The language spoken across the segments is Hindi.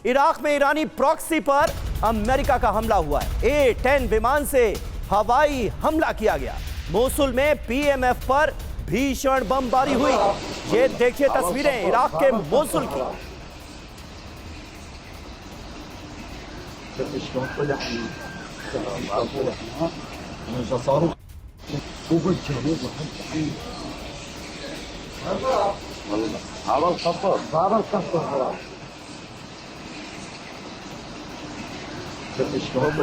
इराक में ईरानी प्रॉक्सी पर अमेरिका का हमला हुआ है। A-10 विमान से हवाई हमला किया गया। मोसुल में पीएमएफ पर भीषण बमबारी हुई। ये देखिए तस्वीरें इराक के मोसुल की।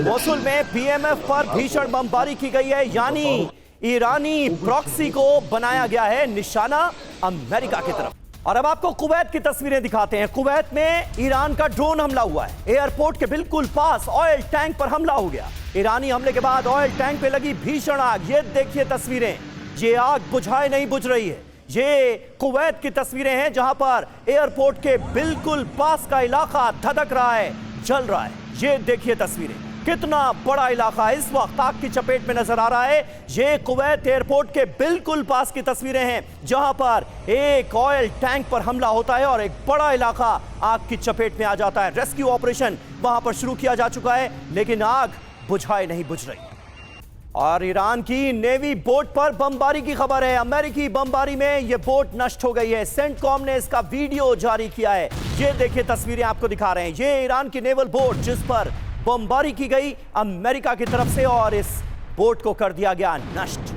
मोसुल में पीएमएफ पर भीषण बमबारी की गई है, यानी ईरानी प्रॉक्सी को बनाया गया है निशाना अमेरिका की तरफ। और अब आपको कुवैत की तस्वीरें दिखाते हैं। कुवैत में ईरान का ड्रोन हमला हुआ है। एयरपोर्ट के बिल्कुल पास ऑयल टैंक पर हमला हो गया। ईरानी हमले के बाद ऑयल टैंक पे लगी भीषण आग। ये देखिए तस्वीरें, ये आग बुझाए नहीं बुझ रही है। ये कुवैत की तस्वीरें हैं जहां पर एयरपोर्ट के बिल्कुल पास का इलाका धधक रहा है, जल रहा है। ये देखिए तस्वीरें, कितना बड़ा इलाका इस वक्त आग की चपेट में नजर आ रहा है। ये कुवैत एयरपोर्ट के बिल्कुल पास की तस्वीरें हैं जहां पर एक ऑयल टैंक पर हमला होता है और एक बड़ा इलाका आग की चपेट में आ जाता है। रेस्क्यू ऑपरेशन वहां पर शुरू किया जा चुका है, लेकिन आग बुझाए नहीं बुझ रही। और ईरान की नेवी बोट पर बमबारी की खबर है। अमेरिकी बमबारी में यह बोट नष्ट हो गई है। सेंटकॉम ने इसका वीडियो जारी किया है। ये देखिए तस्वीरें आपको दिखा रहे हैं। ये ईरान की नेवल बोट जिस पर बमबारी की गई अमेरिका की तरफ से, और इस बोट को कर दिया गया नष्ट।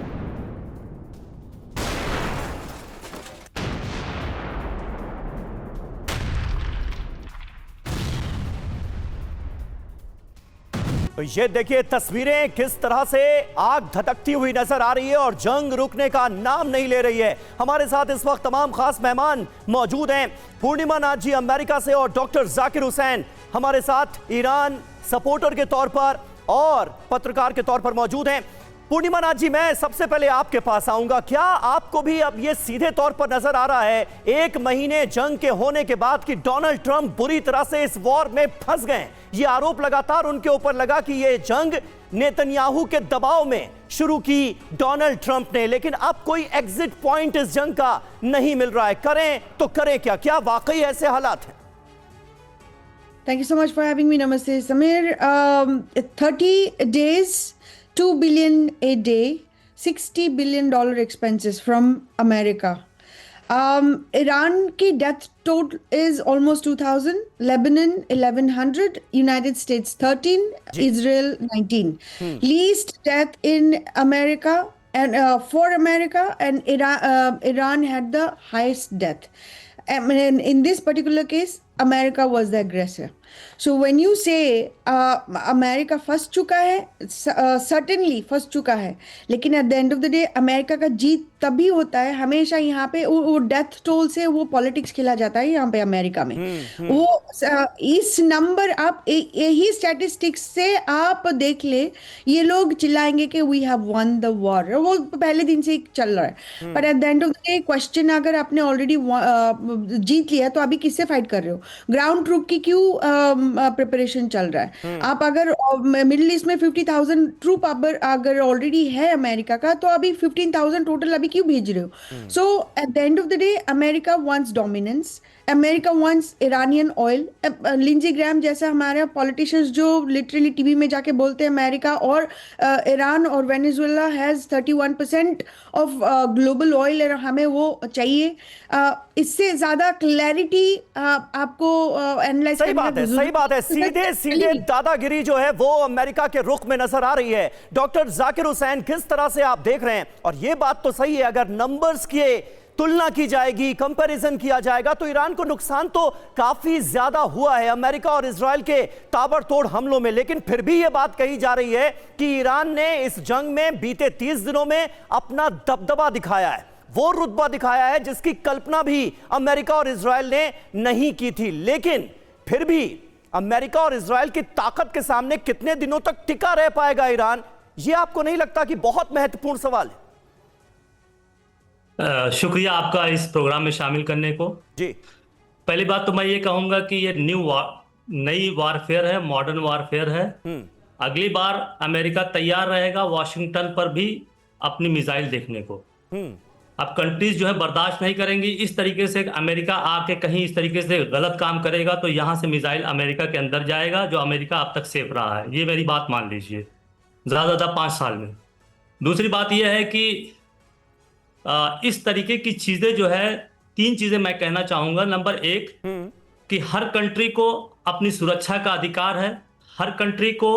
तो ये देखिए तस्वीरें, किस तरह से आग धधकती हुई नजर आ रही है और जंग रुकने का नाम नहीं ले रही है। हमारे साथ इस वक्त तमाम खास मेहमान मौजूद हैं। पूर्णिमा नाथ जी अमेरिका से और डॉक्टर जाकिर हुसैन हमारे साथ ईरान सपोर्टर के तौर पर और पत्रकार के तौर पर मौजूद हैं। पूर्णिमा नाथ जी, मैं सबसे पहले आपके पास आऊंगा। क्या आपको भी अब ये सीधे तौर पर नजर आ रहा है, एक महीने जंग के होने के बाद, कि डोनाल्ड ट्रंप बुरी तरह से इस वॉर में फंस गए? ये आरोप लगातार उनके ऊपर लगा कि ये जंग नेतन्याहू के दबाव में शुरू की डोनाल्ड ट्रंप ने, लेकिन अब कोई एग्जिट पॉइंट इस जंग का नहीं मिल रहा है। करें तो करें क्या? क्या वाकई ऐसे हालात हैं? Thank you so much for having me. Namaste, Samir. 30 days, 2 billion a day, $60 billion expenses from America. Iran ki death total is almost 2,000, Lebanon 1,100, United States 13, Israel 19. Least death in America and for America, and Iran had the highest death. In this particular case, America was the aggressor. So when you say America फंस चुका है, certainly फंस चुका है, लेकिन at the end of the day America का जीत तभी होता है। हमेशा यहाँ पे वो डेथ टोल से वो पॉलिटिक्स खेला जाता है यहाँ पे अमेरिका में। वो इस नंबर आप यही स्टैटिस्टिक्स से आप देख ले, ये लोग चिल्लाएंगे कि we have won the war, वो पहले दिन से ही चल रहा है। पर at the end of the day question, अगर आपने ऑलरेडी जीत लिया तो अभी किससे फाइट कर रहे हो? ग्राउंड ट्रूप की क्यों प्रिपरेशन चल रहा है? आप अगर मिडिल ईस्ट में 50,000 ट्रूप अगर ऑलरेडी है अमेरिका का, तो अभी 15,000 टोटल अभी क्यों भेज रहे हो? So at the end of the day America wants dominance, America wants Iranian oil. Lindsey Graham जैसा हमारे पॉलिटिशियंस जो लिटरली टीवी में जाके बोलते हैं अमेरिका और ईरान और Venezuela has 31% of global oil, और हमें वो चाहिए। इससे ज्यादा क्लैरिटी आपको एनालाइज सही बात है, सही बात है। सीधे सीधे दादागिरी जो है वो अमेरिका के रुख में नजर आ रही है। डॉक्टर जाकिर हुसैन, किस तरह से आप देख रहे हैं? और ये बात तो सही है, अगर नंबर्स की तुलना की जाएगी, कंपैरिजन किया जाएगा, तो ईरान को नुकसान तो काफी ज्यादा हुआ है अमेरिका और इजराइल के ताबड़तोड़ हमलों में। लेकिन फिर भी यह बात कही जा रही है कि ईरान ने इस जंग में बीते 30 दिनों में अपना दबदबा दिखाया है, वो रुतबा दिखाया है जिसकी कल्पना भी अमेरिका और इजराइल ने नहीं की थी। लेकिन फिर भी अमेरिका और इजराइल की ताकत के सामने कितने दिनों तक टिका रह पाएगा ईरान? यह आपको नहीं लगता कि बहुत महत्वपूर्ण सवाल है? शुक्रिया आपका इस प्रोग्राम में शामिल करने को। जी, पहली बात तो मैं ये कहूंगा कि ये नई वारफेयर है, मॉडर्न वारफेयर है। अगली बार अमेरिका तैयार रहेगा वाशिंगटन पर भी अपनी मिसाइल देखने को। अब कंट्रीज जो है बर्दाश्त नहीं करेंगी इस तरीके से। अमेरिका आके कहीं इस तरीके से गलत काम करेगा तो यहाँ से मिसाइल अमेरिका के अंदर जाएगा, जो अमेरिका अब तक सेफ रहा है। ये मेरी बात मान लीजिए, ज़्यादा 5 साल में। दूसरी बात यह है कि इस तरीके की चीज़ें जो है, 3 चीज़ें मैं कहना चाहूँगा। नंबर 1 कि हर कंट्री को अपनी सुरक्षा का अधिकार है, हर कंट्री को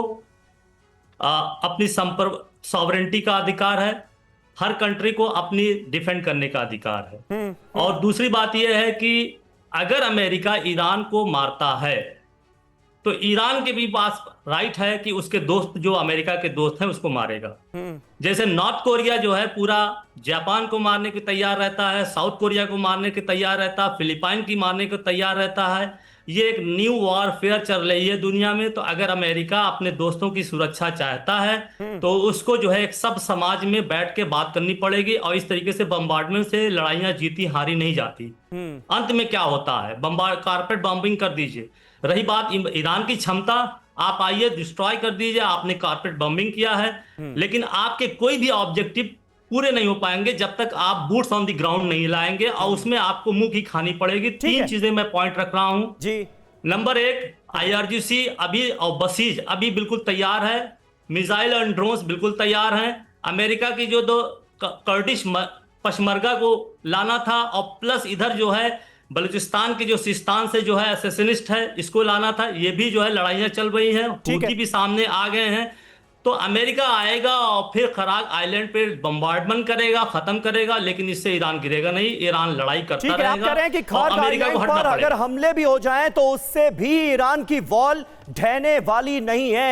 अपनी सॉवरेंटी का अधिकार है, हर कंट्री को अपनी डिफेंड करने का अधिकार है। और दूसरी बात यह है कि अगर अमेरिका ईरान को मारता है तो ईरान के भी पास राइट है कि उसके दोस्त जो अमेरिका के दोस्त हैं उसको मारेगा। जैसे नॉर्थ कोरिया जो है पूरा जापान को मारने के तैयार रहता है, साउथ कोरिया को मारने के तैयार रहता है, फिलीपाइन की मारने को तैयार रहता है। ये एक न्यू वॉरफेयर चल रही है दुनिया में। तो अगर अमेरिका अपने दोस्तों की सुरक्षा चाहता है तो उसको जो है एक सब समाज में बैठ के बात करनी पड़ेगी, और इस तरीके से बम्बार्डमेंट से लड़ाइयां जीती हारी नहीं जाती। अंत में क्या होता है, कारपेट बॉम्बिंग कर दीजिए। रही बात ईरान की क्षमता, आप आइए डिस्ट्रॉय कर दीजिए, आपने कारपेट बॉम्बिंग किया है, लेकिन आपके कोई भी ऑब्जेक्टिव पूरे नहीं हो पाएंगे जब तक आप बूट्स ऑन द ग्राउंड नहीं लाएंगे, और उसमें आपको मुंह की खानी पड़ेगी। 3 चीजें मैं पॉइंट रख रहा हूं जी। नंबर 1, IRGC अभी और बसीज अभी बिल्कुल तैयार है, मिसाइल एंड ड्रोन्स बिल्कुल तैयार हैं। अमेरिका की जो 2 कर्डिश पशमर्गा को लाना था, और प्लस इधर जो है बलूचिस्तान के जो सिस्तान से जो है असैसिनिस्ट है, इसको लाना था। ये भी जो है लड़ाइयां चल रही हैं, हूथी भी सामने आ गए हैं। तो अमेरिका आएगा और फिर खराग आइलैंड पे बम्बार्डमेंट करेगा, खत्म करेगा, लेकिन इससे ईरान गिरेगा नहीं। ईरान लड़ाई करता रहेगा। आप कह रहे हैं कि खराग आइलैंड पर अगर हमले भी हो जाएं तो उससे भी ईरान की वॉल ढहने वाली नहीं है।